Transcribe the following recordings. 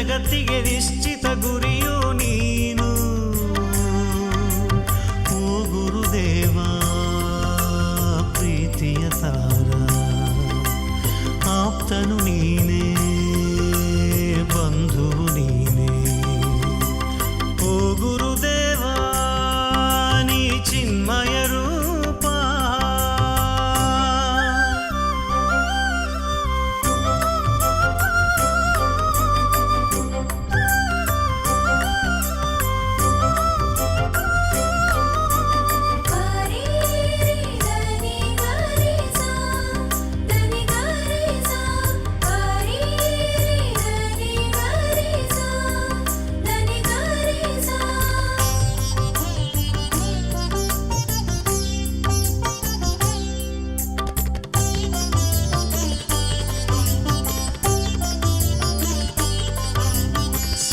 ಜಗತ್ತಿಗೆ ನಿಶ್ಚಿತ ಗುರಿಯು ನೀನು. ಓ ಗುರುದೇವ ಪ್ರೀತಿಯ ತಾರ, ಆಪ್ತನು ನೀನೇ ಬಂಧುವು ನೀನೇ. ಓ ಗುರುದೇವ ನೀ ಚಿನ್ಮಯ ರೂಪ.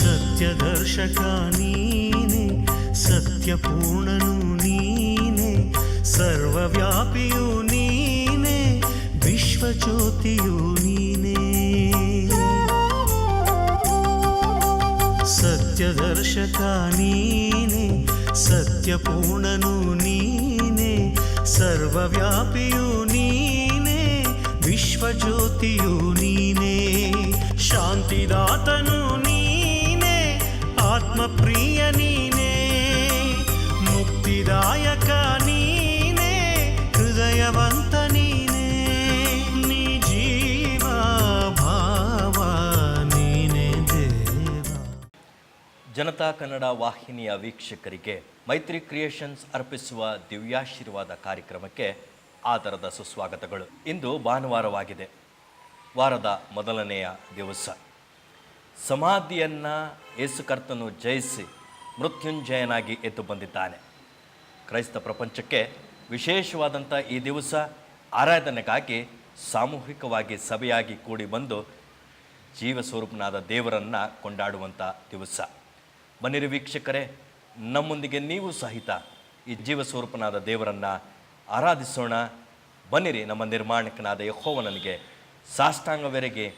ಸತ್ಯದರ್ಶಕ ನೀನೆ, ಸತ್ಯಪೂರ್ಣನು ನೀನೆ, ಸರ್ವವ್ಯಾಪಿಯು ನೀನೆ, ವಿಶ್ವಜ್ಯೋತಿಯು ನೀನೆ. ಸತ್ಯದರ್ಶಕ ನೀನೆ, ಸತ್ಯಪೂರ್ಣನು ನೀನೆ, ಸರ್ವವ್ಯಾಪಿಯು ನೀನೆ, ವಿಶ್ವಜ್ಯೋತಿಯು ನೀನೆ. ಶಾಂತಿದಾತನು ನೀನೆ, ಆತ್ಮಪ್ರಿಯ ನೀನೆ, ಮುಕ್ತಿದಾಯಕ ನೀನೆ, ಹೃದಯವಂತ ನೀನೆ. ನೀ ಜೀವ ಭಾವ ನೀನೆ ದೇವ. ಜನತಾ ಕನ್ನಡ ವಾಹಿನಿಯ ವೀಕ್ಷಕರಿಗೆ ಮೈತ್ರಿ ಕ್ರಿಯೇಷನ್ಸ್ ಅರ್ಪಿಸುವ ದಿವ್ಯಾಶೀರ್ವಾದ ಕಾರ್ಯಕ್ರಮಕ್ಕೆ ಆದರದ ಸುಸ್ವಾಗತಗಳು. ಇಂದು ಭಾನುವಾರವಾಗಿದೆ, ವಾರದ ಮೊದಲನೆಯ ದಿವಸ. ಸಮಾಧಿಯನ್ನು ಯೇಸು ಕರ್ತನು ಜಯಿಸಿ ಮೃತ್ಯುಂಜಯನಾಗಿ ಎದ್ದು ಬಂದಿದ್ದಾನೆ. ಕ್ರೈಸ್ತ ಪ್ರಪಂಚಕ್ಕೆ ವಿಶೇಷವಾದಂಥ ಈ ದಿವಸ ಆರಾಧನೆಗಾಗಿ ಸಾಮೂಹಿಕವಾಗಿ ಸಭೆಯಾಗಿ ಕೂಡಿ ಬಂದು ಜೀವಸ್ವರೂಪನಾದ ದೇವರನ್ನು ಕೊಂಡಾಡುವಂಥ ದಿವಸ. ಬನ್ನಿರಿ ವೀಕ್ಷಕರೇ, ನಮ್ಮೊಂದಿಗೆ ನೀವು ಸಹಿತ ಈ ಜೀವಸ್ವರೂಪನಾದ ದೇವರನ್ನು ಆರಾಧಿಸೋಣ. ಬನ್ನಿರಿ, ನಮ್ಮ ನಿರ್ಮಾಣಕನಾದ ಯೆಹೋವನಿಗೆ ಸಾಷ್ಟಾಂಗವೆರಗಿ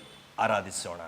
ಆರಾಧಿಸೋಣ.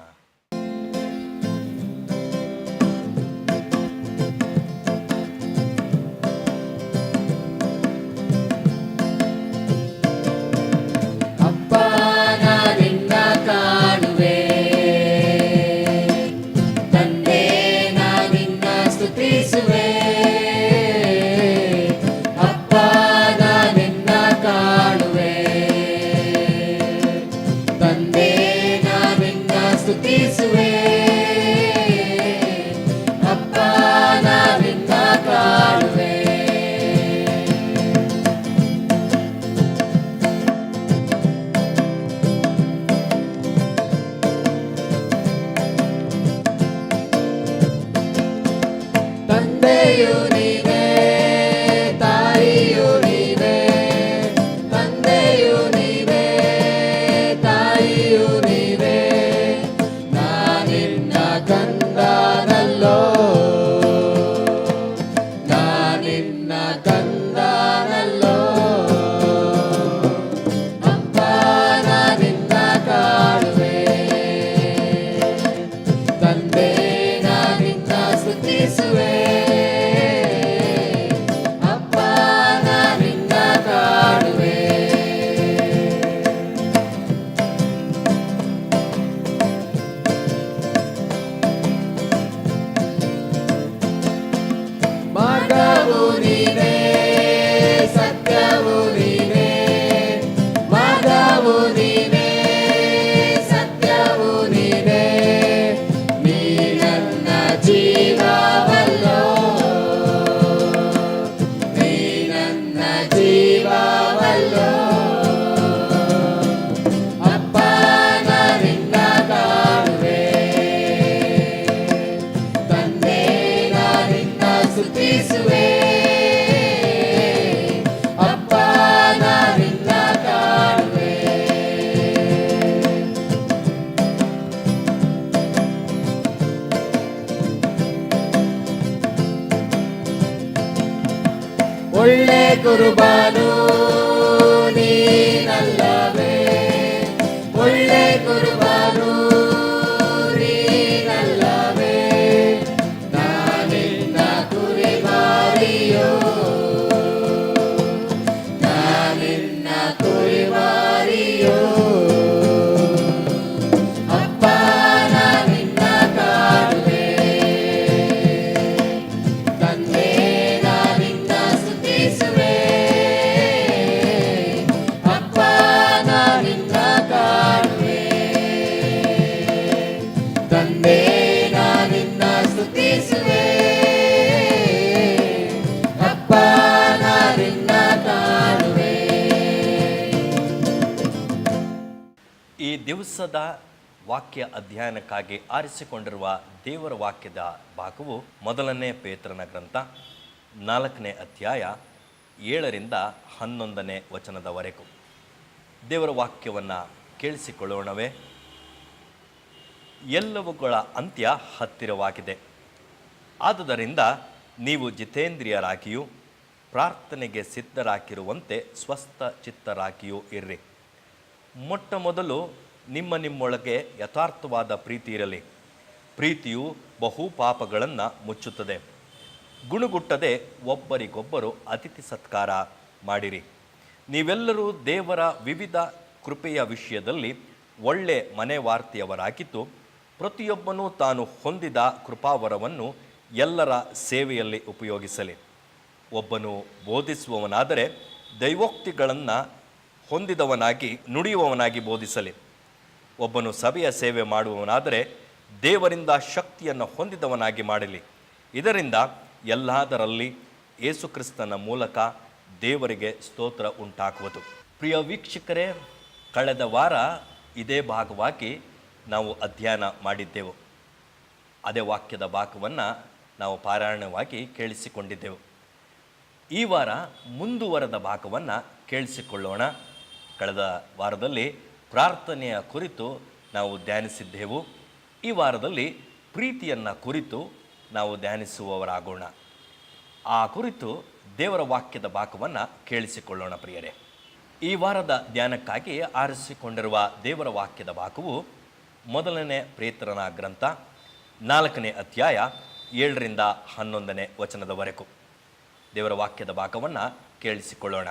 ಒಳ್ಳೆ ಕುರುಬಾನು ನೀನಲ್ಲವೇ, ಒಳ್ಳೆ ಕುರುಬಾನು ನೀನಲ್ಲವೇ. ದಿವಸದ ವಾಕ್ಯ ಅಧ್ಯಯನಕ್ಕಾಗಿ ಆರಿಸಿಕೊಂಡಿರುವ ದೇವರ ವಾಕ್ಯದ ಭಾಗವು ಮೊದಲನೇ ಪೇತ್ರನ ಗ್ರಂಥ 4ನೇ ಅಧ್ಯಾಯ 7ರಿಂದ 11ನೇ ವಚನದವರೆಗೂ. ದೇವರ ವಾಕ್ಯವನ್ನು ಕೇಳಿಸಿಕೊಳ್ಳೋಣವೇ. ಎಲ್ಲವುಗಳ ಅಂತ್ಯ ಹತ್ತಿರವಾಗಿದೆ. ಆದುದರಿಂದ ನೀವು ಜಿತೇಂದ್ರಿಯರಾಗಿಯೂ ಪ್ರಾರ್ಥನೆಗೆ ಸಿದ್ಧರಾಗಿರುವಂತೆ ಸ್ವಸ್ಥ ಚಿತ್ತರಾಗಿಯೂ ಇರ್ರಿ. ಮೊಟ್ಟ ಮೊದಲು ನಿಮ್ಮೊಳಗೆ ಯಥಾರ್ಥವಾದ ಪ್ರೀತಿ ಇರಲಿ. ಪ್ರೀತಿಯು ಬಹು ಪಾಪಗಳನ್ನು ಮುಚ್ಚುತ್ತದೆ. ಗುಣಗುಟ್ಟದೆ ಒಬ್ಬರಿಗೊಬ್ಬರು ಅತಿಥಿ ಸತ್ಕಾರ ಮಾಡಿರಿ. ನೀವೆಲ್ಲರೂ ದೇವರ ವಿವಿಧ ಕೃಪೆಯ ವಿಷಯದಲ್ಲಿ ಒಳ್ಳೆ ಮನೆವಾರ್ತೆಯವರಾಗಿದ್ದು, ಪ್ರತಿಯೊಬ್ಬನೂ ತಾನು ಹೊಂದಿದ ಕೃಪಾವರವನ್ನು ಎಲ್ಲರ ಸೇವೆಯಲ್ಲಿ ಉಪಯೋಗಿಸಲಿ. ಒಬ್ಬನು ಬೋಧಿಸುವವನಾದರೆ ದೈವೋಕ್ತಿಗಳನ್ನು ಹೊಂದಿದವನಾಗಿ ನುಡಿಯುವವನಾಗಿ ಬೋಧಿಸಲಿ. ಒಬ್ಬನು ಸಭೆಯ ಸೇವೆ ಮಾಡುವವನಾದರೆ ದೇವರಿಂದ ಶಕ್ತಿಯನ್ನು ಹೊಂದಿದವನಾಗಿ ಮಾಡಲಿ. ಇದರಿಂದ ಎಲ್ಲದರಲ್ಲಿ ಯೇಸುಕ್ರಿಸ್ತನ ಮೂಲಕ ದೇವರಿಗೆ ಸ್ತೋತ್ರ ಉಂಟಾಗುವುದು. ಪ್ರಿಯ ವೀಕ್ಷಕರೇ, ಕಳೆದ ವಾರ ಇದೇ ಭಾಗವಾಗಿ ನಾವು ಅಧ್ಯಯನ ಮಾಡಿದ್ದೆವು. ಅದೇ ವಾಕ್ಯದ ಭಾಗವನ್ನು ನಾವು ಪಾರಾಯಣವಾಗಿ ಕೇಳಿಸಿಕೊಂಡಿದ್ದೆವು. ಈ ವಾರ ಮುಂದುವರೆದ ಭಾಗವನ್ನು ಕೇಳಿಸಿಕೊಳ್ಳೋಣ. ಕಳೆದ ವಾರದಲ್ಲಿ ಪ್ರಾರ್ಥನೆಯ ಕುರಿತು ನಾವು ಧ್ಯಾನಿಸಿದ್ದೆವು. ಈ ವಾರದಲ್ಲಿ ಪ್ರೀತಿಯನ್ನು ಕುರಿತು ನಾವು ಧ್ಯಾನಿಸುವವರಾಗೋಣ. ಆ ಕುರಿತು ದೇವರ ವಾಕ್ಯದ ಭಾಗವನ್ನು ಕೇಳಿಸಿಕೊಳ್ಳೋಣ. ಪ್ರಿಯರೇ, ಈ ವಾರದ ಧ್ಯಾನಕ್ಕಾಗಿ ಆರಿಸಿಕೊಂಡಿರುವ ದೇವರ ವಾಕ್ಯದ ಭಾಗವು ಮೊದಲನೇ ಪೇತ್ರನ ಗ್ರಂಥ 4ನೇ ಅಧ್ಯಾಯ 7ರಿಂದ 11ನೇ ವಚನದವರೆಗೂ. ದೇವರ ವಾಕ್ಯದ ಭಾಗವನ್ನು ಕೇಳಿಸಿಕೊಳ್ಳೋಣ.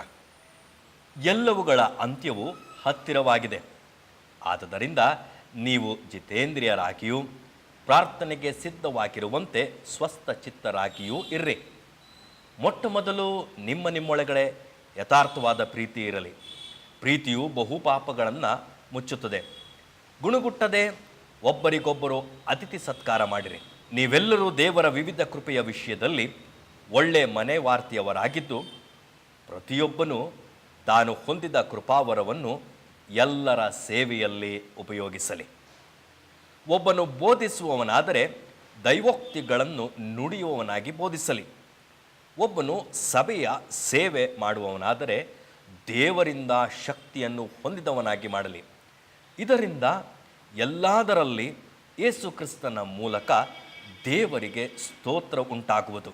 ಎಲ್ಲವುಗಳ ಅಂತ್ಯವು ಹತ್ತಿರವಾಗಿದೆ. ಆದುದರಿಂದ ನೀವು ಜಿತೇಂದ್ರಿಯರಾಗಿಯೂ ಪ್ರಾರ್ಥನೆಗೆ ಸಿದ್ಧವಾಗಿರುವಂತೆ ಸ್ವಸ್ಥ ಚಿತ್ತರಾಗಿಯೂ ಇರ್ರಿ. ಮೊಟ್ಟ ಮೊದಲು ನಿಮ್ಮೊಳಗಡೆ ಯಥಾರ್ಥವಾದ ಪ್ರೀತಿ ಇರಲಿ. ಪ್ರೀತಿಯು ಬಹು ಪಾಪಗಳನ್ನು ಮುಚ್ಚುತ್ತದೆ. ಗುಣಗುಟ್ಟದೆ ಒಬ್ಬರಿಗೊಬ್ಬರು ಅತಿಥಿ ಸತ್ಕಾರ ಮಾಡಿರಿ. ನೀವೆಲ್ಲರೂ ದೇವರ ವಿವಿಧ ಕೃಪೆಯ ವಿಷಯದಲ್ಲಿ ಒಳ್ಳೆ ಮನೆವಾರ್ತೆಯವರಾಗಿದ್ದು, ಪ್ರತಿಯೊಬ್ಬನೂ ತಾನು ಹೊಂದಿದ ಕೃಪಾವರವನ್ನು ಎಲ್ಲರ ಸೇವೆಯಲ್ಲಿ ಉಪಯೋಗಿಸಲಿ. ಒಬ್ಬನು ಬೋಧಿಸುವವನಾದರೆ ದೈವೋಕ್ತಿಗಳನ್ನು ನುಡಿಯುವವನಾಗಿ ಬೋಧಿಸಲಿ. ಒಬ್ಬನು ಸಭೆಯ ಸೇವೆ ಮಾಡುವವನಾದರೆ ದೇವರಿಂದ ಶಕ್ತಿಯನ್ನು ಹೊಂದಿದವನಾಗಿ ಮಾಡಲಿ. ಇದರಿಂದ ಎಲ್ಲದರಲ್ಲಿ ಯೇಸು ಕ್ರಿಸ್ತನ ಮೂಲಕ ದೇವರಿಗೆ ಸ್ತೋತ್ರ ಉಂಟಾಗುವುದು.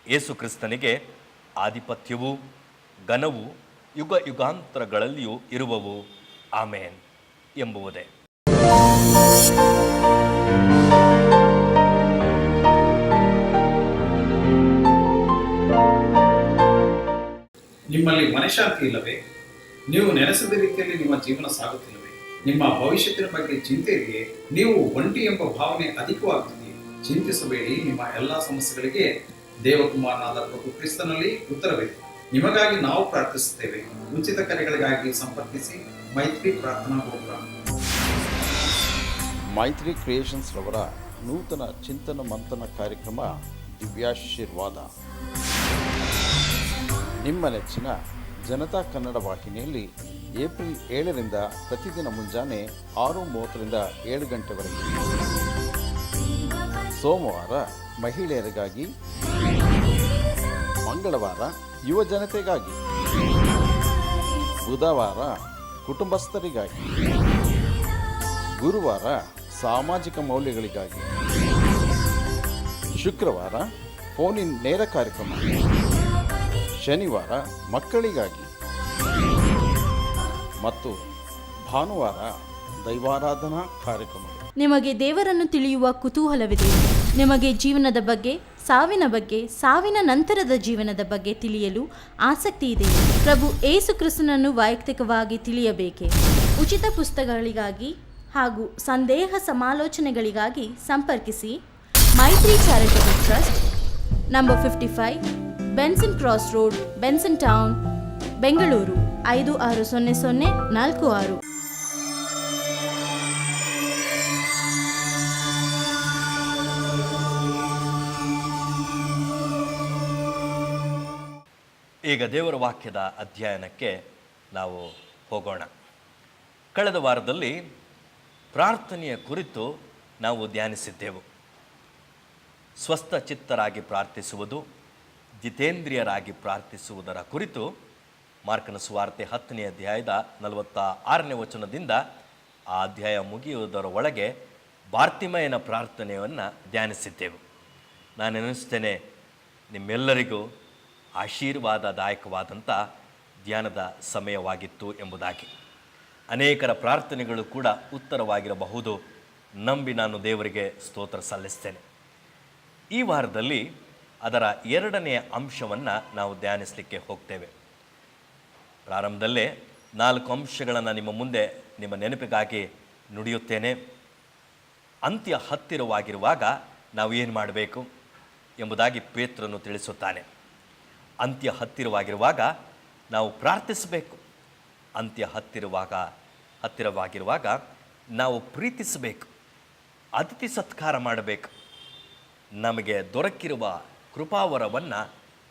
ಯೇಸು ಕ್ರಿಸ್ತನಿಗೆ ಆಧಿಪತ್ಯವೂ ಘನವೂ ಯುಗ ಯುಗಾಂತರಗಳಲ್ಲಿಯೂ ಇರುವವು. ಆಮೇನ್ ಎಂಬುವುದೇ. ನಿಮ್ಮಲ್ಲಿ ಮನಃಶಾಂತಿ ಇಲ್ಲವೇ? ನೀವು ನೆನೆಸಿದ ರೀತಿಯಲ್ಲಿ ನಿಮ್ಮ ಜೀವನ ಸಾಗುತ್ತಿಲ್ಲವೇ? ನಿಮ್ಮ ಭವಿಷ್ಯತ್ತಿನ ಬಗ್ಗೆ ಚಿಂತೆ ಇದೆಯೇ? ನೀವು ಒಂಟಿ ಎಂಬ ಭಾವನೆ ಅಧಿಕವಾಗುತ್ತಿದೆಯೇ? ಚಿಂತಿಸಬೇಡಿ. ನಿಮ್ಮ ಎಲ್ಲಾ ಸಮಸ್ಯೆಗಳಿಗೆ ದೇವಕುಮಾರನಾದ ಪ್ರಭು ಕ್ರಿಸ್ತನಲ್ಲಿ ಉತ್ತರವಿದೆ. ನಿಮಗಾಗಿ ನಾವು ಪ್ರಾರ್ಥಿಸುತ್ತೇವೆ. ಉಚಿತ ಕರೆಗಳಿಗಾಗಿ ಸಂಪರ್ಕಿಸಿ. ಮೈತ್ರಿ ಪ್ರಾರ್ಥನಾ ಗೋಪುರ. ಮೈತ್ರಿ ಕ್ರಿಯೇಷನ್ಸ್ ರವರ ನೂತನ ಚಿಂತನ ಮಂಥನ ಕಾರ್ಯಕ್ರಮ ದಿವ್ಯಾಶೀರ್ವಾದ ನಿಮ್ಮ ನೆಚ್ಚಿನ ಜನತಾ ಕನ್ನಡ ವಾಹಿನಿಯಲ್ಲಿ ಏಪ್ರಿಲ್ 7ರಿಂದ ಪ್ರತಿದಿನ ಮುಂಜಾನೆ 6:30ರಿಂದ 7 ಗಂಟೆವರೆಗೆ. ಸೋಮವಾರ ಮಹಿಳೆಯರಿಗಾಗಿ, ಮಂಗಳವಾರ ಯುವ ಜನತೆಗಾಗಿ, ಬುಧವಾರ ಕುಟುಂಬಸ್ಥರಿಗಾಗಿ, ಗುರುವಾರ ಸಾಮಾಜಿಕ ಮೌಲ್ಯಗಳಿಗಾಗಿ, ಶುಕ್ರವಾರ ಫೋನ್ ಇನ್ ನೇರ ಕಾರ್ಯಕ್ರಮ, ಶನಿವಾರ ಮಕ್ಕಳಿಗಾಗಿ ಮತ್ತು ಭಾನುವಾರ ದೈವಾರಾಧನಾ ಕಾರ್ಯಕ್ರಮ. ನಿಮಗೆ ದೇವರನ್ನು ತಿಳಿಯುವ ಕುತೂಹಲವಿದೆ. ನಿಮಗೆ ಜೀವನದ ಬಗ್ಗೆ, ಸಾವಿನ ಬಗ್ಗೆ, ಸಾವಿನ ನಂತರದ ಜೀವನದ ಬಗ್ಗೆ ತಿಳಿಯಲು ಆಸಕ್ತಿ ಇದೆ. ಪ್ರಭು ಏಸು ಕ್ರಿಸ್ತನನ್ನು ವೈಯಕ್ತಿಕವಾಗಿ ತಿಳಿಯಬೇಕೆ? ಉಚಿತ ಪುಸ್ತಕಗಳಿಗಾಗಿ ಹಾಗೂ ಸಂದೇಹ ಸಮಾಲೋಚನೆಗಳಿಗಾಗಿ ಸಂಪರ್ಕಿಸಿ. ಮೈತ್ರಿ charitable trust, number 55, Benson cross road, Benson town, Bengaluru 560046. ಈಗ ದೇವರ ವಾಕ್ಯದ ಅಧ್ಯಯನಕ್ಕೆ ನಾವು ಹೋಗೋಣ. ಕಳೆದ ವಾರದಲ್ಲಿ ಪ್ರಾರ್ಥನೆಯ ಕುರಿತು ನಾವು ಧ್ಯಾನಿಸಿದ್ದೆವು. ಸ್ವಸ್ಥ ಚಿತ್ತರಾಗಿ ಪ್ರಾರ್ಥಿಸುವುದು, ಜಿತೇಂದ್ರಿಯರಾಗಿ ಪ್ರಾರ್ಥಿಸುವುದರ ಕುರಿತು ಮಾರ್ಕನ ಸುವಾರ್ತೆ 10ನೇ ಅಧ್ಯಾಯದ 46ನೇ ವಚನದಿಂದ ಆ ಅಧ್ಯಾಯ ಮುಗಿಯುವುದರ ಒಳಗೆ ಬಾರ್ತಿಮಯನ ಪ್ರಾರ್ಥನೆಯನ್ನು ಧ್ಯಾನಿಸಿದ್ದೆವು. ನಾನು ಎನಿಸ್ತೇನೆ ನಿಮ್ಮೆಲ್ಲರಿಗೂ ಆಶೀರ್ವಾದದಾಯಕವಾದಂಥ ಧ್ಯಾನದ ಸಮಯವಾಗಿತ್ತು ಎಂಬುದಾಗಿ. ಅನೇಕರ ಪ್ರಾರ್ಥನೆಗಳು ಕೂಡ ಉತ್ತರವಾಗಿರಬಹುದು ನಂಬಿ ನಾನು ದೇವರಿಗೆ ಸ್ತೋತ್ರ ಸಲ್ಲಿಸ್ತೇನೆ. ಈ ವಾರದಲ್ಲಿ ಅದರ 2ನೇ ಅಂಶವನ್ನು ನಾವು ಧ್ಯಾನಿಸಲಿಕ್ಕೆ ಹೋಗ್ತೇವೆ. ಪ್ರಾರಂಭದಲ್ಲೇ 4 ಅಂಶಗಳನ್ನು ನಿಮ್ಮ ಮುಂದೆ ನಿಮ್ಮ ನೆನಪಿಗಾಗಿ ನುಡಿಯುತ್ತೇನೆ. ಅಂತ್ಯ ಹತ್ತಿರವಾಗಿರುವಾಗ ನಾವು ಏನು ಮಾಡಬೇಕು ಎಂಬುದಾಗಿ ಪೇತ್ರನು ತಿಳಿಸುತ್ತಾನೆ. ಅಂತ್ಯ ಹತ್ತಿರವಾಗಿರುವಾಗ ನಾವು ಪ್ರಾರ್ಥಿಸಬೇಕು. ಅಂತ್ಯ ಹತ್ತಿರವಾಗಿರುವಾಗ ನಾವು ಪ್ರೀತಿಸಬೇಕು, ಅತಿಥಿ ಸತ್ಕಾರ ಮಾಡಬೇಕು, ನಮಗೆ ದೊರಕಿರುವ ಕೃಪಾವರವನ್ನು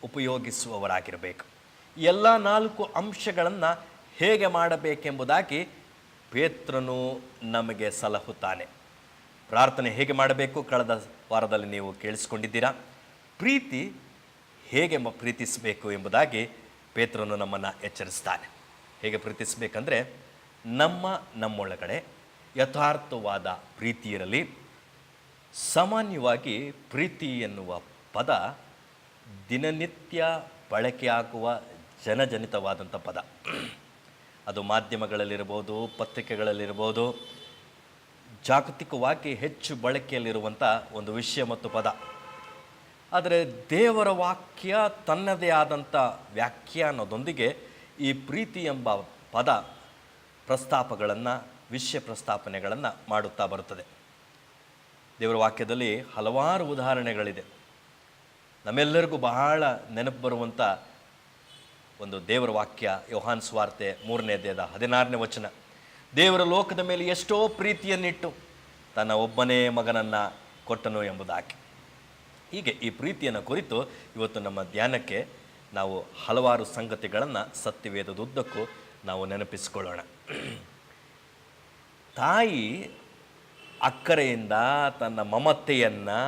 ಉಪಯೋಗಿಸುವವರಾಗಿರಬೇಕು. ಎಲ್ಲ 4 ಅಂಶಗಳನ್ನು ಹೇಗೆ ಮಾಡಬೇಕೆಂಬುದಾಗಿ ಪೇತ್ರನು ನಮಗೆ ಸಲಹುತ್ತಾನೆ. ಪ್ರಾರ್ಥನೆ ಹೇಗೆ ಮಾಡಬೇಕು ಕಳೆದ ವಾರದಲ್ಲಿ ನೀವು ಕೇಳಿಸ್ಕೊಂಡಿದ್ದೀರಾ. ಪ್ರೀತಿ ಹೇಗೆ ಪ್ರೀತಿಸಬೇಕು ಎಂಬುದಾಗಿ ಪೇತ್ರನು ನಮ್ಮನ್ನು ಎಚ್ಚರಿಸ್ತಾನೆ. ಹೇಗೆ ಪ್ರೀತಿಸಬೇಕಂದ್ರೆ ನಮ್ಮೊಳಗಡೆ ಯಥಾರ್ಥವಾದ ಪ್ರೀತಿ ಇರಲಿ. ಸಾಮಾನ್ಯವಾಗಿ ಪ್ರೀತಿ ಎನ್ನುವ ಪದ ದಿನನಿತ್ಯ ಬಳಕೆಯಾಗುವ ಜನಜನಿತವಾದಂಥ ಪದ. ಅದು ಮಾಧ್ಯಮಗಳಲ್ಲಿರ್ಬೋದು, ಪತ್ರಿಕೆಗಳಲ್ಲಿರ್ಬೋದು, ಜಾಗತಿಕವಾಗಿ ಹೆಚ್ಚು ಬಳಕೆಯಲ್ಲಿರುವಂಥ ಒಂದು ವಿಷಯ ಮತ್ತು ಪದ. ಆದರೆ ದೇವರ ವಾಕ್ಯ ತನ್ನದೇ ಆದಂಥ ವ್ಯಾಖ್ಯಾನದೊಂದಿಗೆ ಈ ಪ್ರೀತಿ ಎಂಬ ಪದ ಪ್ರಸ್ತಾಪಗಳನ್ನು, ವಿಷಯ ಪ್ರಸ್ತಾಪನೆಗಳನ್ನು ಮಾಡುತ್ತಾ ಬರುತ್ತದೆ. ದೇವರ ವಾಕ್ಯದಲ್ಲಿ ಹಲವಾರು ಉದಾಹರಣೆಗಳಿದೆ. ನಮ್ಮೆಲ್ಲರಿಗೂ ಬಹಳ ನೆನಪು ಬರುವಂಥ ಒಂದು ದೇವರ ವಾಕ್ಯ ಯೋಹಾನ್ ಸುವಾರ್ತೆ 3ನೇ ಅಧ್ಯಾಯದ 16ನೇ ವಚನ. ದೇವರ ಲೋಕದ ಮೇಲೆ ಎಷ್ಟೋ ಪ್ರೀತಿಯನ್ನಿಟ್ಟು ತನ್ನ ಒಬ್ಬನೇ ಮಗನನ್ನು ಕೊಟ್ಟನು ಎಂಬುದಾಗಿ. ಹೀಗೆ ಈ ಪ್ರೀತಿಯನ್ನು ಕುರಿತು ಇವತ್ತು ನಮ್ಮ ಧ್ಯಾನಕ್ಕೆ ನಾವು ಹಲವಾರು ಸಂಗತಿಗಳನ್ನು ಸತ್ಯವೇದದುದ್ದಕ್ಕೂ ನಾವು ನೆನಪಿಸಿಕೊಳ್ಳೋಣ. ತಾಯಿ ಅಕ್ಕರೆಯಿಂದ ತನ್ನ ಮಮತೆಯನ್ನು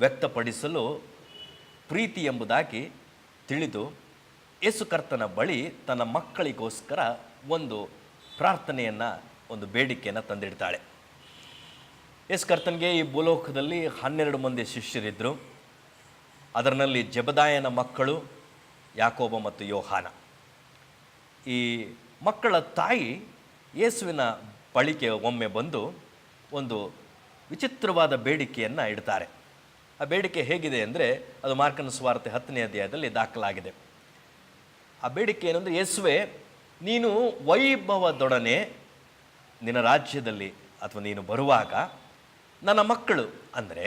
ವ್ಯಕ್ತಪಡಿಸಲು ಪ್ರೀತಿ ಎಂಬುದಾಗಿ ತಿಳಿದು ಯೇಸು ಕರ್ತನ ಬಳಿ ತನ್ನ ಮಕ್ಕಳಿಗೋಸ್ಕರ ಒಂದು ಪ್ರಾರ್ಥನೆಯನ್ನು, ಒಂದು ಬೇಡಿಕೆಯನ್ನು ತಂದಿಡ್ತಾಳೆ. ಯೇಸು ಕರ್ತನಿಗೆ ಈ ಭೂಲೋಕದಲ್ಲಿ 12 ಮಂದಿ ಶಿಷ್ಯರಿದ್ದರು. ಅದರಲ್ಲಿ ಜೆಬದಾಯನ ಮಕ್ಕಳು ಯಾಕೋಬ ಮತ್ತು ಯೋಹಾನ. ಈ ಮಕ್ಕಳ ತಾಯಿ ಯೇಸುವಿನ ಬಳಿಗೆ ಒಮ್ಮೆ ಬಂದು ಒಂದು ವಿಚಿತ್ರವಾದ ಬೇಡಿಕೆಯನ್ನು ಇಡ್ತಾರೆ. ಆ ಬೇಡಿಕೆ ಹೇಗಿದೆ ಅಂದರೆ ಅದು ಮಾರ್ಕನ ಸುವಾರ್ತೆ 10ನೇ ಅಧ್ಯಾಯದಲ್ಲಿ ದಾಖಲಾಗಿದೆ. ಆ ಬೇಡಿಕೆ ಏನಂದರೆ, ಯೇಸುವೆ, ನೀನು ವೈಭವದೊಡನೆ ನಿನ್ನ ರಾಜ್ಯದಲ್ಲಿ ಅಥವಾ ನೀನು ಬರುವಾಗ ನನ್ನ ಮಕ್ಕಳು ಅಂದರೆ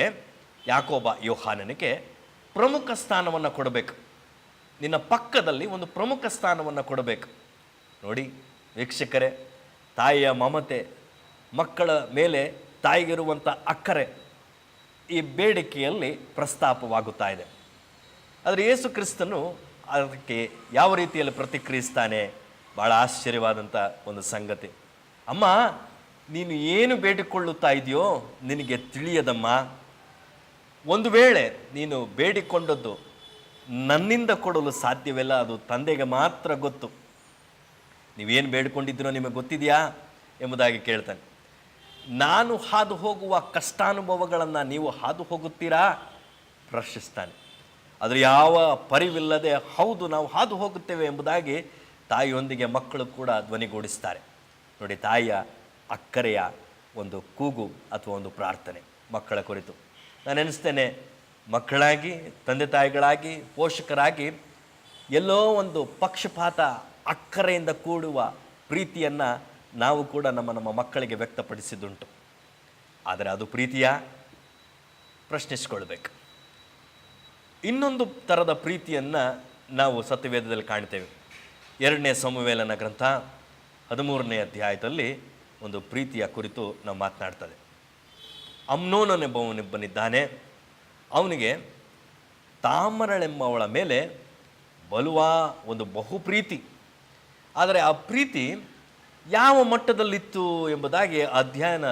ಯಾಕೋಬ ಯೋಹಾನನಿಗೆ ಪ್ರಮುಖ ಸ್ಥಾನವನ್ನು ಕೊಡಬೇಕು. ನಿನ್ನ ಪಕ್ಕದಲ್ಲಿ ಒಂದು ಪ್ರಮುಖ ಸ್ಥಾನವನ್ನು ಕೊಡಬೇಕು. ನೋಡಿ ವೀಕ್ಷಕರೇ, ತಾಯಿಯ ಮಮತೆ, ಮಕ್ಕಳ ಮೇಲೆ ತಾಯಿಗಿರುವಂಥ ಅಕ್ಕರೆ ಈ ಬೇಡಿಕೆಯಲ್ಲಿ ಪ್ರಸ್ತಾಪವಾಗುತ್ತಾ ಇದೆ. ಆದರೆ ಯೇಸು ಕ್ರಿಸ್ತನು ಅದಕ್ಕೆ ಯಾವ ರೀತಿಯಲ್ಲಿ ಪ್ರತಿಕ್ರಿಯಿಸ್ತಾನೆ? ಭಾಳ ಆಶ್ಚರ್ಯವಾದಂಥ ಒಂದು ಸಂಗತಿ. ಅಮ್ಮ, ನೀನು ಏನು ಬೇಡಿಕೊಳ್ಳುತ್ತಾ ಇದೆಯೋ ನಿನಗೆ ತಿಳಿಯದಮ್ಮ. ಒಂದು ವೇಳೆ ನೀನು ಬೇಡಿಕೊಂಡದ್ದು ನನ್ನಿಂದ ಕೊಡಲು ಸಾಧ್ಯವಿಲ್ಲ, ಅದು ತಂದೆಗೆ ಮಾತ್ರ ಗೊತ್ತು. ನೀವೇನು ಬೇಡಿಕೊಂಡಿದ್ದೀರೋ ನಿಮಗೆ ಗೊತ್ತಿದೆಯಾ ಎಂಬುದಾಗಿ ಕೇಳ್ತಾನೆ. ನಾನು ಹಾದು ಹೋಗುವ ಕಷ್ಟಾನುಭವಗಳನ್ನು ನೀವು ಹಾದು ಹೋಗುತ್ತೀರಾ ಪ್ರಶ್ನಿಸ್ತಾನೆ. ಆದರೆ ಯಾವ ಪರಿವಿಲ್ಲದೆ ಹೌದು ನಾವು ಹಾದು ಹೋಗುತ್ತೇವೆ ಎಂಬುದಾಗಿ ತಾಯಿಯೊಂದಿಗೆ ಮಕ್ಕಳು ಕೂಡ ಧ್ವನಿಗೂಡಿಸ್ತಾರೆ. ನೋಡಿ, ತಾಯಿಯ ಅಕ್ಕರೆಯ ಒಂದು ಕೂಗು ಅಥವಾ ಒಂದು ಪ್ರಾರ್ಥನೆ ಮಕ್ಕಳ ಕುರಿತು. ನಾನು ಎನಿಸ್ತೇನೆ, ಮಕ್ಕಳಾಗಿ, ತಂದೆ ತಾಯಿಗಳಾಗಿ, ಪೋಷಕರಾಗಿ ಎಲ್ಲೋ ಒಂದು ಪಕ್ಷಪಾತ, ಅಕ್ಕರೆಯಿಂದ ಕೂಡುವ ಪ್ರೀತಿಯನ್ನು ನಾವು ಕೂಡ ನಮ್ಮ ಮಕ್ಕಳಿಗೆ ವ್ಯಕ್ತಪಡಿಸಿದ್ದುಂಟು. ಆದರೆ ಅದು ಪ್ರೀತಿಯಾ? ಪ್ರಶ್ನಿಸಿಕೊಳ್ಬೇಕು. ಇನ್ನೊಂದು ಥರದ ಪ್ರೀತಿಯನ್ನು ನಾವು ಸತ್ಯವೇದದಲ್ಲಿ ಕಾಣ್ತೇವೆ. 2ನೇ ಸಮುವೇಲನ ಗ್ರಂಥ 13ನೇ ಅಧ್ಯಾಯದಲ್ಲಿ ಒಂದು ಪ್ರೀತಿಯ ಕುರಿತು ನಾವು ಮಾತನಾಡ್ತದೆ. ಅಮ್ನೋನನೆಂಬವನಿದ್ದಾನೆ. ಅವನಿಗೆ ತಾಮರಳೆಂಬವಳ ಮೇಲೆ ಬಲುವ ಒಂದು ಬಹು ಪ್ರೀತಿ. ಆದರೆ ಆ ಪ್ರೀತಿ ಯಾವ ಮಟ್ಟದಲ್ಲಿತ್ತು ಎಂಬುದಾಗಿ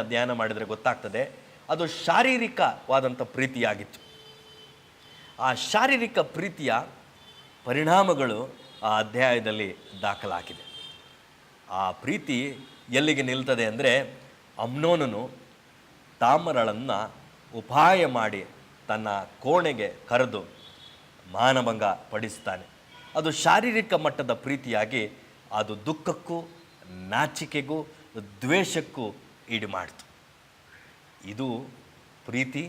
ಧ್ಯಾನ ಮಾಡಿದರೆ ಗೊತ್ತಾಗ್ತದೆ. ಅದು ಶಾರೀರಿಕವಾದಂಥ ಪ್ರೀತಿಯಾಗಿತ್ತು. ಆ ಶಾರೀರಿಕ ಪ್ರೀತಿಯ ಪರಿಣಾಮಗಳು ಆ ಅಧ್ಯಾಯದಲ್ಲಿ ದಾಖಲಾಗಿದೆ. ಆ ಪ್ರೀತಿ ಎಲ್ಲಿಗೆ ನಿಲ್ತದೆ ಅಂದರೆ, ಅಮ್ನೋನನು ತಾಮರಳನ್ನು ಉಪಾಯ ಮಾಡಿ ತನ್ನ ಕೋಣೆಗೆ ಕರೆದು ಮಾನಭಂಗ ಪಡಿಸ್ತಾನೆ. ಅದು ಶಾರೀರಿಕ ಮಟ್ಟದ ಪ್ರೀತಿಯಾಗಿ ಅದು ದುಃಖಕ್ಕೂ ನಾಚಿಕೆಗೂ ದ್ವೇಷಕ್ಕೂ ಈಡು ಮಾಡಿತು. ಇದು ಪ್ರೀತಿ,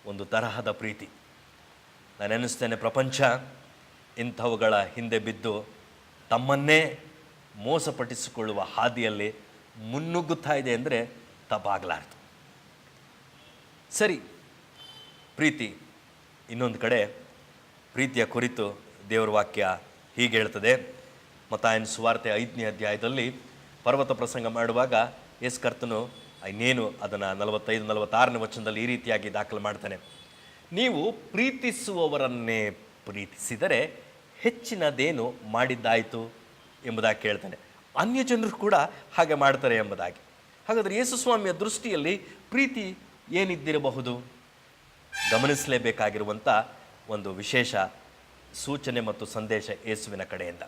ಒಂದು ತರಹದ ಪ್ರೀತಿ. ನಾನು ಎನಿಸ್ತೇನೆ, ಪ್ರಪಂಚ ಇಂಥವುಗಳ ಹಿಂದೆ ಬಿದ್ದು ತಮ್ಮನ್ನೇ ಮೋಸಪಡಿಸಿಕೊಳ್ಳುವ ಹಾದಿಯಲ್ಲಿ ಮುನ್ನುಗ್ಗುತ್ತಾ ಇದೆ ಅಂದರೆ ತಪ್ಪಾಗಲಾರ್ದು. ಸರಿ, ಪ್ರೀತಿ. ಇನ್ನೊಂದು ಕಡೆ ಪ್ರೀತಿಯ ಕುರಿತು ದೇವರ ವಾಕ್ಯ ಹೀಗೆ ಹೇಳ್ತದೆ. ಮತ್ತಾಯನ ಸುವಾರ್ತೆ 5ನೇ ಅಧ್ಯಾಯದಲ್ಲಿ ಪರ್ವತ ಪ್ರಸಂಗ ಮಾಡುವಾಗ ಯೇಸು ಕರ್ತನು ಇನ್ನೇನು ಅದನ್ನು 45-46ನೇ ವಚನದಲ್ಲಿ ಈ ರೀತಿಯಾಗಿ ದಾಖಲು ಮಾಡ್ತಾನೆ. ನೀವು ಪ್ರೀತಿಸುವವರನ್ನೇ ಪ್ರೀತಿಸಿದರೆ ಹೆಚ್ಚಿನದೇನು ಮಾಡಿದ್ದಾಯಿತು ಎಂಬುದಾಗಿ ಕೇಳ್ತಾನೆ. ಅನ್ಯ ಜನರು ಕೂಡ ಹಾಗೆ ಮಾಡ್ತಾರೆ ಎಂಬುದಾಗಿ. ಹಾಗಾದರೆ ಯೇಸು ಸ್ವಾಮಿಯ ದೃಷ್ಟಿಯಲ್ಲಿ ಪ್ರೀತಿ ಏನಿದ್ದಿರಬಹುದು? ಗಮನಿಸಲೇಬೇಕಾಗಿರುವಂಥ ಒಂದು ವಿಶೇಷ ಸೂಚನೆ ಮತ್ತು ಸಂದೇಶ ಯೇಸುವಿನ ಕಡೆಯಿಂದ.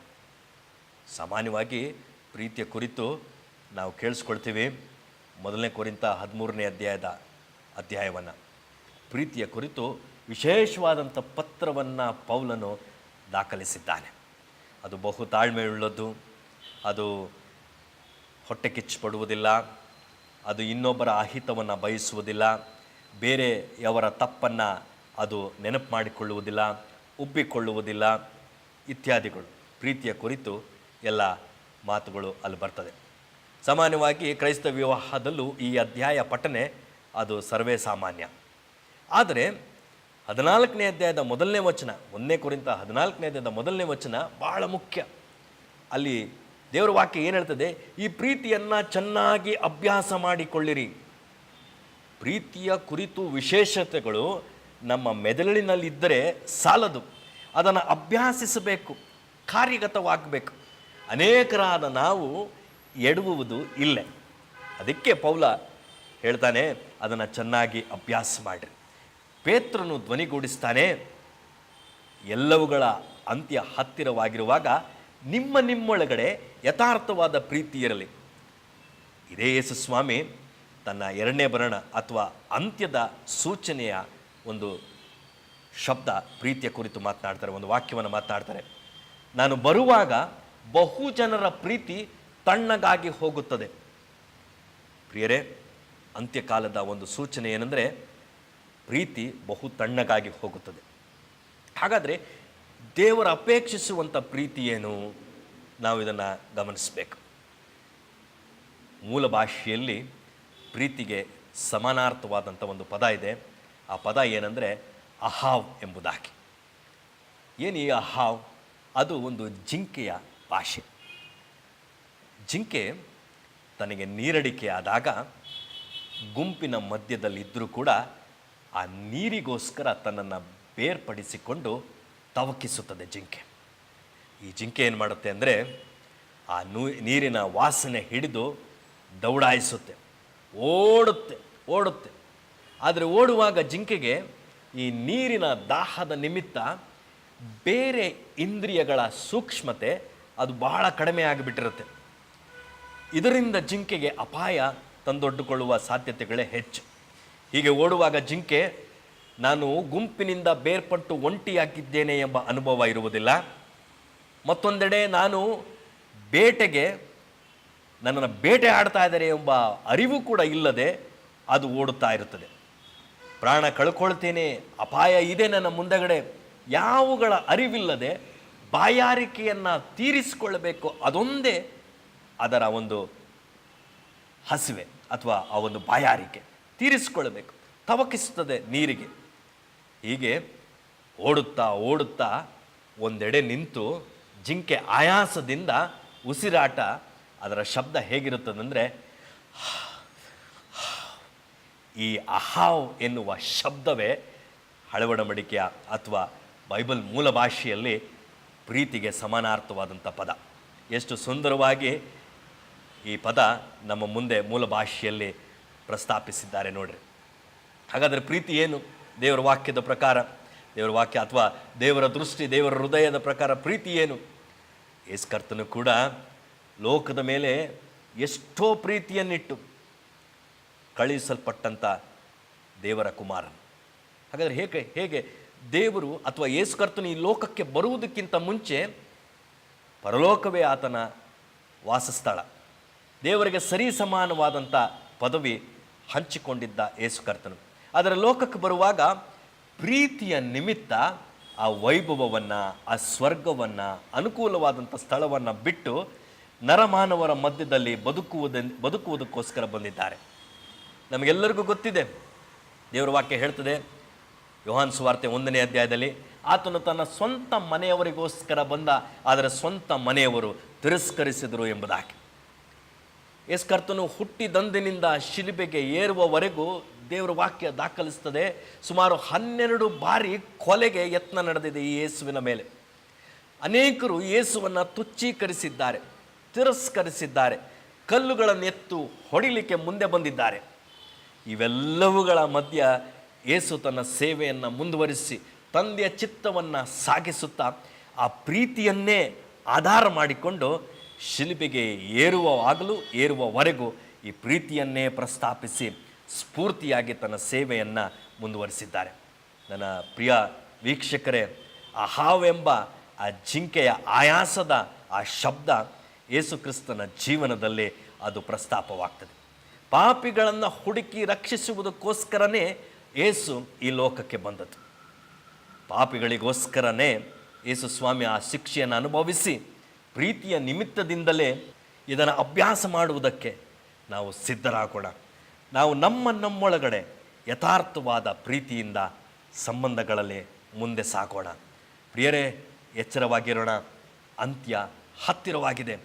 ಸಾಮಾನ್ಯವಾಗಿ ಪ್ರೀತಿಯ ಕುರಿತು ನಾವು ಕೇಳಿಸ್ಕೊಳ್ತೀವಿ 1 ಕೊರಿಂಥ 13ನೇ ಅಧ್ಯಾಯವನ್ನು. ಪ್ರೀತಿಯ ಕುರಿತು ವಿಶೇಷವಾದಂಥ ಪತ್ರವನ್ನು ಪೌಲನು ದಾಖಲಿಸಿದ್ದಾನೆ. ಅದು ಬಹು ತಾಳ್ಮೆಯುಳ್ಳದ್ದು, ಅದು ಹೊಟ್ಟೆ ಕಿಚ್ಚುಪಡುವುದಿಲ್ಲ, ಅದು ಇನ್ನೊಬ್ಬರ ಅಹಿತವನ್ನು ಬಯಸುವುದಿಲ್ಲ, ಬೇರೆಯವರ ತಪ್ಪನ್ನು ಅದು ನೆನಪು ಮಾಡಿಕೊಳ್ಳುವುದಿಲ್ಲ, ಉಬ್ಬಿಕೊಳ್ಳುವುದಿಲ್ಲ ಇತ್ಯಾದಿಗಳು. ಪ್ರೀತಿಯ ಕುರಿತು ಎಲ್ಲ ಮಾತುಗಳು ಅಲ್ಲಿ ಬರ್ತದೆ. ಸಾಮಾನ್ಯವಾಗಿ ಕ್ರೈಸ್ತ ವಿವಾಹದಲ್ಲೂ ಈ ಅಧ್ಯಾಯ ಪಠನೆ ಅದು ಸರ್ವೇ ಸಾಮಾನ್ಯ. ಆದರೆ 14ನೇ ಅಧ್ಯಾಯದ 1ನೇ ವಚನ, 1 ಕೊರಿಂಥ 14ನೇ ಅಧ್ಯಾಯದ 1ನೇ ವಚನ ಬಹಳ ಮುಖ್ಯ. ಅಲ್ಲಿ ದೇವರ ವಾಕ್ಯ ಏನು ಹೇಳ್ತದೆ? ಈ ಪ್ರೀತಿಯನ್ನು ಚೆನ್ನಾಗಿ ಅಭ್ಯಾಸ ಮಾಡಿಕೊಳ್ಳಿರಿ. ಪ್ರೀತಿಯ ಕುರಿತು ವಿಶೇಷತೆಗಳು ನಮ್ಮ ಮೆದುಳಿನಲ್ಲಿದ್ದರೆ ಸಾಲದು, ಅದನ್ನು ಅಭ್ಯಾಸಿಸಬೇಕು, ಕಾರ್ಯಗತವಾಗಬೇಕು. ಅನೇಕರಾದ ನಾವು ಎಡುವುದು ಇಲ್ಲೇ. ಅದಕ್ಕೆ ಪೌಲ ಹೇಳ್ತಾನೆ, ಅದನ್ನು ಚೆನ್ನಾಗಿ ಅಭ್ಯಾಸ ಮಾಡಿರಿ. ಪೇತ್ರನು ಧ್ವನಿಗೂಡಿಸ್ತಾನೆ, ಎಲ್ಲವುಗಳ ಅಂತ್ಯ ಹತ್ತಿರವಾಗಿರುವಾಗ ನಿಮ್ಮೊಳಗಡೆ ಯಥಾರ್ಥವಾದ ಪ್ರೀತಿ ಇರಲಿ. ಇದೇ ಯೇಸು ಸ್ವಾಮಿ ತನ್ನ 2ನೇ ಬರಣ ಅಥವಾ ಅಂತ್ಯದ ಸೂಚನೆಯ ಒಂದು ಶಬ್ದ ಪ್ರೀತಿಯ ಕುರಿತು ಮಾತನಾಡ್ತಾರೆ, ಒಂದು ವಾಕ್ಯವನ್ನು ಮಾತನಾಡ್ತಾರೆ. ನಾನು ಬರುವಾಗ ಬಹು ಜನರ ಪ್ರೀತಿ ತಣ್ಣಗಾಗಿ ಹೋಗುತ್ತದೆ. ಪ್ರಿಯರೇ, ಅಂತ್ಯಕಾಲದ ಒಂದು ಸೂಚನೆ ಏನೆಂದರೆ ಪ್ರೀತಿ ಬಹು ತಣ್ಣಗಾಗಿ ಹೋಗುತ್ತದೆ. ಹಾಗಾದರೆ ದೇವರ ಅಪೇಕ್ಷಿಸುವಂಥ ಪ್ರೀತಿ ಏನು? ನಾವು ಇದನ್ನು ಗಮನಿಸಬೇಕು. ಮೂಲ ಭಾಷೆಯಲ್ಲಿ ಪ್ರೀತಿಗೆ ಸಮಾನಾರ್ಥವಾದಂಥ ಒಂದು ಪದ ಇದೆ. ಆ ಪದ ಏನಂದರೆ ಅಹಾವ್ ಎಂಬುದಾಗಿ. ಏನು ಈ ಅಹಾವ್? ಅದು ಒಂದು ಜಿಂಕೆಯ ಭಾಷೆ. ಜಿಂಕೆ ತನಗೆ ನೀರಡಿಕೆ ಆದಾಗ ಗುಂಪಿನ ಮಧ್ಯದಲ್ಲಿದ್ದರೂ ಕೂಡ ಆ ನೀರಿಗೋಸ್ಕರ ತನ್ನನ್ನು ಬೇರ್ಪಡಿಸಿಕೊಂಡು ತವಕಿಸುತ್ತದೆ ಜಿಂಕೆ. ಈ ಜಿಂಕೆ ಏನು ಮಾಡುತ್ತೆ ಅಂದರೆ ಆ ನೀರಿನ ವಾಸನೆ ಹಿಡಿದು ದೌಡಾಯಿಸುತ್ತೆ, ಓಡುತ್ತೆ. ಆದರೆ ಓಡುವಾಗ ಜಿಂಕೆಗೆ ಈ ನೀರಿನ ದಾಹದ ನಿಮಿತ್ತ ಬೇರೆ ಇಂದ್ರಿಯಗಳ ಸೂಕ್ಷ್ಮತೆ ಅದು ಬಹಳ ಕಡಿಮೆ ಆಗಿಬಿಟ್ಟಿರುತ್ತೆ. ಇದರಿಂದ ಜಿಂಕೆಗೆ ಅಪಾಯ ತಂದೊಡ್ಡುಕೊಳ್ಳುವ ಸಾಧ್ಯತೆಗಳೇ ಹೆಚ್ಚು. ಹೀಗೆ ಓಡುವಾಗ ಜಿಂಕೆ ನಾನು ಗುಂಪಿನಿಂದ ಬೇರ್ಪಟ್ಟು ಒಂಟಿಯಾಗಿದ್ದೇನೆ ಎಂಬ ಅನುಭವ ಇರುವುದಿಲ್ಲ. ಮತ್ತೊಂದೆಡೆ ನಾನು ಬೇಟೆಗೆ ನನ್ನನ್ನು ಬೇಟೆ ಆಡ್ತಾ ಇದ್ದಾರೆ ಎಂಬ ಅರಿವು ಕೂಡ ಇಲ್ಲದೆ ಅದು ಓಡುತ್ತಾ ಇರುತ್ತದೆ. ಪ್ರಾಣ ಕಳ್ಕೊಳ್ತೇನೆ, ಅಪಾಯ ಇದೆ ನನ್ನ ಮುಂದಗಡೆ, ಯಾವುಗಳ ಅರಿವಿಲ್ಲದೆ ಬಾಯಾರಿಕೆಯನ್ನು ತೀರಿಸಿಕೊಳ್ಳಬೇಕು, ಅದೊಂದೇ ಅದರ ಒಂದು ಹಸಿವೆ ಅಥವಾ ಆ ಒಂದು ಬಾಯಾರಿಕೆ ತೀರಿಸಿಕೊಳ್ಳಬೇಕು, ತವಕಿಸುತ್ತದೆ ನೀರಿಗೆ. ಹೀಗೆ ಓಡುತ್ತಾ ಒಂದೆಡೆ ನಿಂತು ಜಿಂಕೆ ಆಯಾಸದಿಂದ ಉಸಿರಾಟ, ಅದರ ಶಬ್ದ ಹೇಗಿರುತ್ತದಂದರೆ ಈ ಅಹಾವ್ ಎನ್ನುವ ಶಬ್ದವೇ ಹಳವಡಮಡಿಕೆಯ ಅಥವಾ ಬೈಬಲ್ ಮೂಲ ಭಾಷೆಯಲ್ಲಿ ಪ್ರೀತಿಗೆ ಸಮಾನಾರ್ಥವಾದಂಥ ಪದ. ಎಷ್ಟು ಸುಂದರವಾಗಿ ಈ ಪದ ನಮ್ಮ ಮುಂದೆ ಮೂಲ ಭಾಷೆಯಲ್ಲಿ ಪ್ರಸ್ತಾಪಿಸಿದ್ದಾರೆ ನೋಡ್ರಿ. ಹಾಗಾದರೆ ಪ್ರೀತಿ ಏನು? ದೇವರ ವಾಕ್ಯದ ಪ್ರಕಾರ, ದೇವರ ವಾಕ್ಯ ಅಥವಾ ದೇವರ ದೃಷ್ಟಿ, ದೇವರ ಹೃದಯದ ಪ್ರಕಾರ ಪ್ರೀತಿ ಏನು? ಯೇಸು ಕರ್ತನು ಕೂಡ ಲೋಕದ ಮೇಲೆ ಎಷ್ಟೋ ಪ್ರೀತಿಯನ್ನಿಟ್ಟು ಕಳುಹಿಸಲ್ಪಟ್ಟಂಥ ದೇವರ ಕುಮಾರನು. ಹಾಗಾದರೆ ಹೇಗೆ ದೇವರು ಅಥವಾ ಯೇಸು ಕರ್ತನು ಈ ಲೋಕಕ್ಕೆ ಬರುವುದಕ್ಕಿಂತ ಮುಂಚೆ ಪರಲೋಕವೇ ಆತನ ವಾಸಸ್ಥಳ, ದೇವರಿಗೆ ಸರಿ ಸಮಾನವಾದಂಥ ಪದವಿ ಹಂಚಿಕೊಂಡಿದ್ದ ಯೇಸು ಕರ್ತನು. ಆದರೆ ಲೋಕಕ್ಕೆ ಬರುವಾಗ ಪ್ರೀತಿಯ ನಿಮಿತ್ತ ಆ ವೈಭವವನ್ನು, ಆ ಸ್ವರ್ಗವನ್ನು, ಅನುಕೂಲವಾದಂಥ ಸ್ಥಳವನ್ನು ಬಿಟ್ಟು ನರಮಾನವರ ಮಧ್ಯದಲ್ಲಿ ಬದುಕುವುದಕ್ಕೋಸ್ಕರ ಬಂದಿದ್ದಾರೆ. ನಮಗೆಲ್ಲರಿಗೂ ಗೊತ್ತಿದೆ, ದೇವರ ವಾಕ್ಯ ಹೇಳ್ತದೆ ಯೋಹಾನ್ ಸುವಾರ್ತೆ 1ನೇ ಅಧ್ಯಾಯದಲ್ಲಿ, ಆತನು ತನ್ನ ಸ್ವಂತ ಮನೆಯವರಿಗೋಸ್ಕರ ಬಂದ, ಆದರೆ ಸ್ವಂತ ಮನೆಯವರು ತಿರಸ್ಕರಿಸಿದರು ಎಂಬುದಾಗಿ. ಯೇಸು ಕರ್ತನು ಹುಟ್ಟಿದಂದಿನಿಂದ ಶಿಲುಬೆಗೆ ಏರುವವರೆಗೂ ದೇವರ ವಾಕ್ಯ ದಾಖಲಿಸ್ತದೆ, ಸುಮಾರು 12 ಬಾರಿ ಕೊಲೆಗೆ ಯತ್ನ ನಡೆದಿದೆ ಈ ಯೇಸುವಿನ ಮೇಲೆ. ಅನೇಕರು ಯೇಸುವನ್ನು ತುಚ್ಛೀಕರಿಸಿದ್ದಾರೆ, ತಿರಸ್ಕರಿಸಿದ್ದಾರೆ, ಕಲ್ಲುಗಳನ್ನೆತ್ತು ಹೊಡಿಲಿಕ್ಕೆ ಮುಂದೆ ಬಂದಿದ್ದಾರೆ. ಇವೆಲ್ಲವುಗಳ ಮಧ್ಯ ಯೇಸು ತನ್ನ ಸೇವೆಯನ್ನು ಮುಂದುವರಿಸಿ ತಂದೆಯ ಚಿತ್ತವನ್ನು ಸಾಗಿಸುತ್ತಾ ಆ ಪ್ರೀತಿಯನ್ನೇ ಆಧಾರ ಮಾಡಿಕೊಂಡು ಶಿಲುಬೆಗೆ ಏರುವವರೆಗೂ ಈ ಪ್ರೀತಿಯನ್ನೇ ಪ್ರಸ್ತಾಪಿಸಿ ಸ್ಫೂರ್ತಿಯಾಗಿ ತನ್ನ ಸೇವೆಯನ್ನು ಮುಂದುವರಿಸಿದ್ದಾರೆ. ನನ್ನ ಪ್ರಿಯ ವೀಕ್ಷಕರೇ, ಆ ಹಾವೆಂಬ ಆ ಜಿಂಕೆಯ ಆಯಾಸದ ಆ ಶಬ್ದ ಯೇಸು ಕ್ರಿಸ್ತನ ಜೀವನದಲ್ಲಿ ಅದು ಪ್ರಸ್ತಾಪವಾಗ್ತದೆ. ಪಾಪಿಗಳನ್ನು ಹುಡುಕಿ ರಕ್ಷಿಸುವುದಕ್ಕೋಸ್ಕರನೇ ಯೇಸು ಈ ಲೋಕಕ್ಕೆ ಬಂದದ್ದು. ಪಾಪಿಗಳಿಗೋಸ್ಕರನೇ ಯೇಸು ಸ್ವಾಮಿ ಆ ಶಿಕ್ಷೆಯನ್ನು ಅನುಭವಿಸಿ ಪ್ರೀತಿಯ ನಿಮಿತ್ತದಿಂದಲೇ ಇದನ್ನು ಅಭ್ಯಾಸ ಮಾಡುವುದಕ್ಕೆ ನಾವು ಸಿದ್ಧರಾಗೋಣ. ನಾವು ನಮ್ಮೊಳಗಡೆ ಯಥಾರ್ಥವಾದ ಪ್ರೀತಿಯಿಂದ ಸಂಬಂಧಗಳಲ್ಲಿ ಮುಂದೆ ಸಾಗೋಣ. ಪ್ರಿಯರೇ, ಎಚ್ಚರವಾಗಿರೋಣ, ಅಂತ್ಯ ಹತ್ತಿರವಾಗಿದೆ.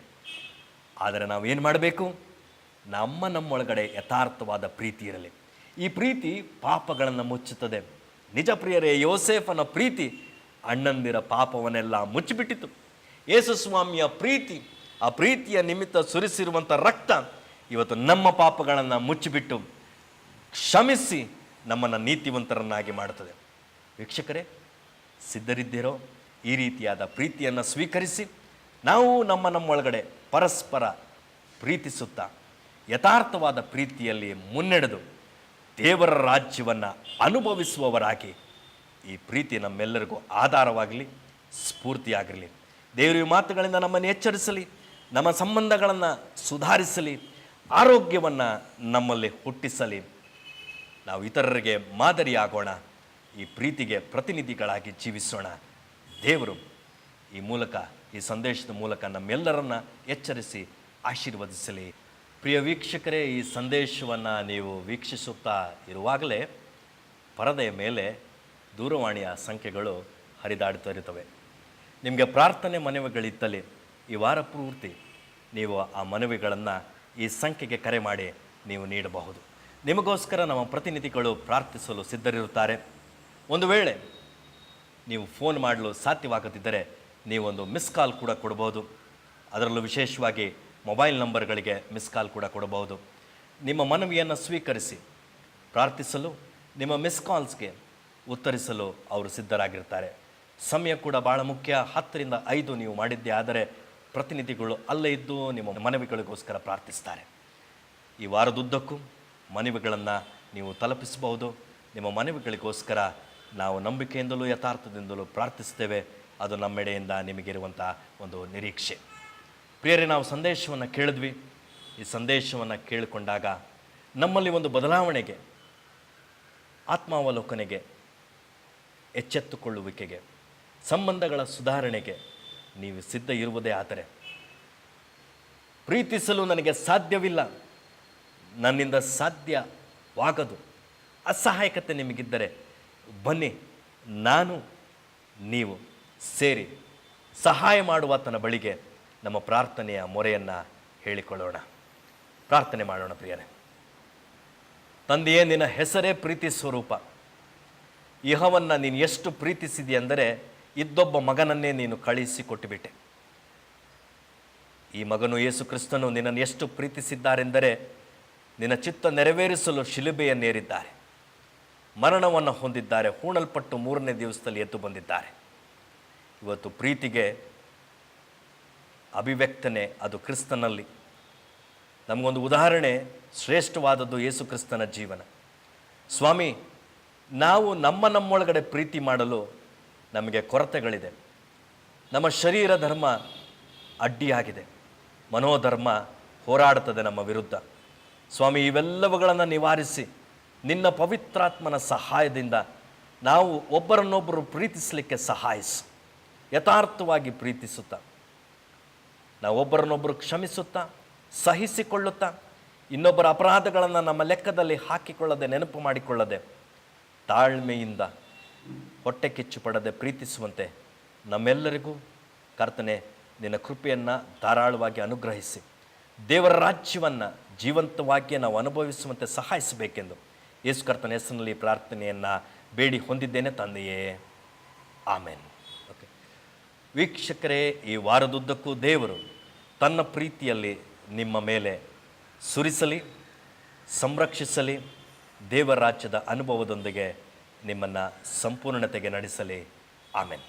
ಆದರೆ ನಾವು ಏನು ಮಾಡಬೇಕು? ನಮ್ಮೊಳಗಡೆ ಯಥಾರ್ಥವಾದ ಪ್ರೀತಿ ಇರಲಿ. ಈ ಪ್ರೀತಿ ಪಾಪಗಳನ್ನು ಮುಚ್ಚುತ್ತದೆ. ನಿಜ ಪ್ರಿಯರೇ, ಯೋಸೇಫನ ಪ್ರೀತಿ ಅಣ್ಣಂದಿರ ಪಾಪವನ್ನೆಲ್ಲ ಮುಚ್ಚಿಬಿಟ್ಟಿತು. ಯೇಸು ಸ್ವಾಮಿಯ ಪ್ರೀತಿ, ಆ ಪ್ರೀತಿಯ ನಿಮಿತ್ತ ಸುರಿಸಿರುವಂಥ ರಕ್ತ ಇವತ್ತು ನಮ್ಮ ಪಾಪಗಳನ್ನು ಮುಚ್ಚಿಬಿಟ್ಟು ಕ್ಷಮಿಸಿ ನಮ್ಮನ್ನು ನೀತಿವಂತರನ್ನಾಗಿ ಮಾಡುತ್ತದೆ. ವೀಕ್ಷಕರೇ, ಸಿದ್ಧರಿದ್ದೀರೋ? ಈ ರೀತಿಯಾದ ಪ್ರೀತಿಯನ್ನು ಸ್ವೀಕರಿಸಿ ನಾವು ನಮ್ಮೊಳಗಡೆ ಪರಸ್ಪರ ಪ್ರೀತಿಸುತ್ತಾ ಯಥಾರ್ಥವಾದ ಪ್ರೀತಿಯಲ್ಲಿ ಮುನ್ನಡೆದು ದೇವರ ರಾಜ್ಯವನ್ನು ಅನುಭವಿಸುವವರಾಗಿ ಈ ಪ್ರೀತಿ ನಮ್ಮೆಲ್ಲರಿಗೂ ಆಧಾರವಾಗಲಿ, ಸ್ಫೂರ್ತಿಯಾಗಿರಲಿ. ದೇವರ ಈ ಮಾತುಗಳಿಂದ ನಮ್ಮನ್ನು ಎಚ್ಚರಿಸಲಿ, ನಮ್ಮ ಸಂಬಂಧಗಳನ್ನು ಸುಧಾರಿಸಲಿ, ಆರೋಗ್ಯವನ್ನು ನಮ್ಮಲ್ಲಿ ಹುಟ್ಟಿಸಲಿ. ನಾವು ಇತರರಿಗೆ ಮಾದರಿಯಾಗೋಣ, ಈ ಪ್ರೀತಿಗೆ ಪ್ರತಿನಿಧಿಗಳಾಗಿ ಜೀವಿಸೋಣ. ದೇವರು ಈ ಸಂದೇಶದ ಮೂಲಕ ನಮ್ಮೆಲ್ಲರನ್ನ ಎಚ್ಚರಿಸಿ ಆಶೀರ್ವದಿಸಲಿ. ಪ್ರಿಯ ವೀಕ್ಷಕರೇ, ಈ ಸಂದೇಶವನ್ನು ನೀವು ವೀಕ್ಷಿಸುತ್ತಾ ಇರುವಾಗಲೇ ಪರದೆಯ ಮೇಲೆ ದೂರವಾಣಿಯ ಸಂಖ್ಯೆಗಳು ಹರಿದಾಡ್ತಾ ಇರುತ್ತವೆ. ನಿಮಗೆ ಪ್ರಾರ್ಥನೆ ಮನವಿಗಳಿದ್ದಲ್ಲಿ ಈ ವಾರ ಪೂರ್ತಿ ನೀವು ಆ ಮನವಿಗಳನ್ನು ಈ ಸಂಖ್ಯೆಗೆ ಕರೆ ಮಾಡಿ ನೀವು ನೀಡಬಹುದು. ನಿಮಗೋಸ್ಕರ ನಮ್ಮ ಪ್ರತಿನಿಧಿಗಳು ಪ್ರಾರ್ಥಿಸಲು ಸಿದ್ಧರಿರುತ್ತಾರೆ. ಒಂದು ವೇಳೆ ನೀವು ಫೋನ್ ಮಾಡಲು ಸಾಧ್ಯವಾಗದಿದ್ದರೆ ನೀವೊಂದು ಮಿಸ್ ಕಾಲ್ ಕೂಡ ಕೊಡಬಹುದು. ಅದರಲ್ಲೂ ವಿಶೇಷವಾಗಿ ಮೊಬೈಲ್ ನಂಬರ್ಗಳಿಗೆ ಮಿಸ್ ಕಾಲ್ ಕೂಡ ಕೊಡಬಹುದು. ನಿಮ್ಮ ಮನವಿಯನ್ನು ಸ್ವೀಕರಿಸಿ ಪ್ರಾರ್ಥಿಸಲು, ನಿಮ್ಮ ಮಿಸ್ ಕಾಲ್ಸ್ಗೆ ಉತ್ತರಿಸಲು ಅವರು ಸಿದ್ಧರಾಗಿರ್ತಾರೆ. ಸಮಯ ಕೂಡ ಭಾಳ ಮುಖ್ಯ. 10ರಿಂದ 5 ನೀವು ಮಾಡಿದ್ದೇ ಆದರೆ ಪ್ರತಿನಿಧಿಗಳು ಅಲ್ಲೇ ಇದ್ದು ನಿಮ್ಮ ಮನವಿಗಳಿಗೋಸ್ಕರ ಪ್ರಾರ್ಥಿಸ್ತಾರೆ. ಈ ವಾರದುದ್ದಕ್ಕೂ ಮನವಿಗಳನ್ನು ನೀವು ತಲುಪಿಸಬಹುದು. ನಿಮ್ಮ ಮನವಿಗಳಿಗೋಸ್ಕರ ನಾವು ನಂಬಿಕೆಯಿಂದಲೂ ಯಥಾರ್ಥದಿಂದಲೂ ಪ್ರಾರ್ಥಿಸ್ತೇವೆ. ಅದು ನಮ್ಮೆಡೆಯಿಂದ ನಿಮಗಿರುವಂಥ ಒಂದು ನಿರೀಕ್ಷೆ. ಪ್ರಿಯರೇ, ನಾವು ಸಂದೇಶವನ್ನು ಕೇಳಿದ್ವಿ. ಈ ಸಂದೇಶವನ್ನು ಕೇಳಿಕೊಂಡಾಗ ನಮ್ಮಲ್ಲಿ ಒಂದು ಬದಲಾವಣೆಗೆ, ಆತ್ಮಾವಲೋಕನೆಗೆ, ಎಚ್ಚೆತ್ತುಕೊಳ್ಳುವಿಕೆಗೆ, ಸಂಬಂಧಗಳ ಸುಧಾರಣೆಗೆ ನೀವು ಸಿದ್ಧ ಇರುವುದೇ ಆದರೆ, ಪ್ರೀತಿಸಲು ನನಗೆ ಸಾಧ್ಯವಿಲ್ಲ, ನನ್ನಿಂದ ಸಾಧ್ಯವಾಗದು, ಅಸಹಾಯಕತೆ ನಿಮಗಿದ್ದರೆ ಬನ್ನಿ, ನಾನು ನೀವು ಸೇರಿ ಸಹಾಯ ಮಾಡುವ ಆತನ ಬಳಿಗೆ ನಮ್ಮ ಪ್ರಾರ್ಥನೆಯ ಮೊರೆಯನ್ನು ಹೇಳಿಕೊಳ್ಳೋಣ. ಪ್ರಾರ್ಥನೆ ಮಾಡೋಣ. ಪ್ರಿಯರೇ, ತಂದೆಯೇ, ನಿನ್ನ ಹೆಸರೇ ಪ್ರೀತಿ ಸ್ವರೂಪ. ಇಹವನ್ನು ನೀನು ಎಷ್ಟು ಪ್ರೀತಿಸಿದೆಯೆಂದರೆ ಇದ್ದೊಬ್ಬ ಮಗನನ್ನೇ ನೀನು ಕಳುಹಿಸಿ ಕೊಟ್ಟುಬಿಟ್ಟೆ. ಈ ಮಗನು ಯೇಸು ಕ್ರಿಸ್ತನು ನಿನ್ನನ್ನು ಎಷ್ಟು ಪ್ರೀತಿಸಿದ್ದಾರೆಂದರೆ ನಿನ್ನ ಚಿತ್ತ ನೆರವೇರಿಸಲು ಶಿಲುಬೆಯನ್ನೇರಿದ್ದಾರೆ, ಮರಣವನ್ನು ಹೊಂದಿದ್ದಾರೆ, ಹೂಣಲ್ಪಟ್ಟು 3ನೇ ದಿವಸದಲ್ಲಿ ಎದ್ದು ಬಂದಿದ್ದಾರೆ. ಇವತ್ತು ಪ್ರೀತಿಗೆ ಅಭಿವ್ಯಕ್ತನೆ ಅದು ಕ್ರಿಸ್ತನಲ್ಲಿ. ನಮಗೊಂದು ಉದಾಹರಣೆ ಶ್ರೇಷ್ಠವಾದದ್ದು ಯೇಸು ಕ್ರಿಸ್ತನ ಜೀವನ. ಸ್ವಾಮಿ, ನಾವು ನಮ್ಮೊಳಗಡೆ ಪ್ರೀತಿ ಮಾಡಲು ನಮಗೆ ಕೊರತೆಗಳಿದೆ. ನಮ್ಮ ಶರೀರ ಧರ್ಮ ಅಡ್ಡಿಯಾಗಿದೆ, ಮನೋಧರ್ಮ ಹೋರಾಡುತ್ತದೆ ನಮ್ಮ ವಿರುದ್ಧ. ಸ್ವಾಮಿ, ಇವೆಲ್ಲವುಗಳನ್ನು ನಿವಾರಿಸಿ ನಿನ್ನ ಪವಿತ್ರಾತ್ಮನ ಸಹಾಯದಿಂದ ನಾವು ಒಬ್ಬರನ್ನೊಬ್ಬರು ಪ್ರೀತಿಸಲಿಕ್ಕೆ ಸಹಾಯಿಸು. ಯಥಾರ್ಥವಾಗಿ ಪ್ರೀತಿಸುತ್ತಾ, ನಾವು ಒಬ್ಬರನ್ನೊಬ್ಬರು ಕ್ಷಮಿಸುತ್ತಾ, ಸಹಿಸಿಕೊಳ್ಳುತ್ತಾ, ಇನ್ನೊಬ್ಬರ ಅಪರಾಧಗಳನ್ನು ನಮ್ಮ ಲೆಕ್ಕದಲ್ಲಿ ಹಾಕಿಕೊಳ್ಳದೆ, ನೆನಪು ಮಾಡಿಕೊಳ್ಳದೆ, ತಾಳ್ಮೆಯಿಂದ ಹೊಟ್ಟೆ ಕಿಚ್ಚು ಪಡದೆ ಪ್ರೀತಿಸುವಂತೆ ನಮ್ಮೆಲ್ಲರಿಗೂ ಕರ್ತನೆ ನಿನ್ನ ಕೃಪೆಯನ್ನು ಧಾರಾಳವಾಗಿ ಅನುಗ್ರಹಿಸಿ ದೇವರ ರಾಜ್ಯವನ್ನು ಜೀವಂತವಾಗಿ ನಾವು ಅನುಭವಿಸುವಂತೆ ಸಹಾಯಿಸಬೇಕೆಂದು ಯೇಸು ಕರ್ತನ ಹೆಸರಿನಲ್ಲಿ ಪ್ರಾರ್ಥನೆಯನ್ನು ಬೇಡಿ ಹೊಂದಿದ್ದೇನೆ ತಂದೆಯೇ, ಆಮೇನ್. ಓಕೆ ವೀಕ್ಷಕರೇ, ಈ ವಾರದುದ್ದಕ್ಕೂ ದೇವರು ತನ್ನ ಪ್ರೀತಿಯಲ್ಲಿ ನಿಮ್ಮ ಮೇಲೆ ಸುರಿಸಲಿ, ಸಂರಕ್ಷಿಸಲಿ, ದೇವರ ರಾಜ್ಯದ ಅನುಭವದೊಂದಿಗೆ ನಿಮ್ಮನ್ನು ಸಂಪೂರ್ಣತೆಗೆ ನಡೆಸಲಿ. ಆಮೇನ್.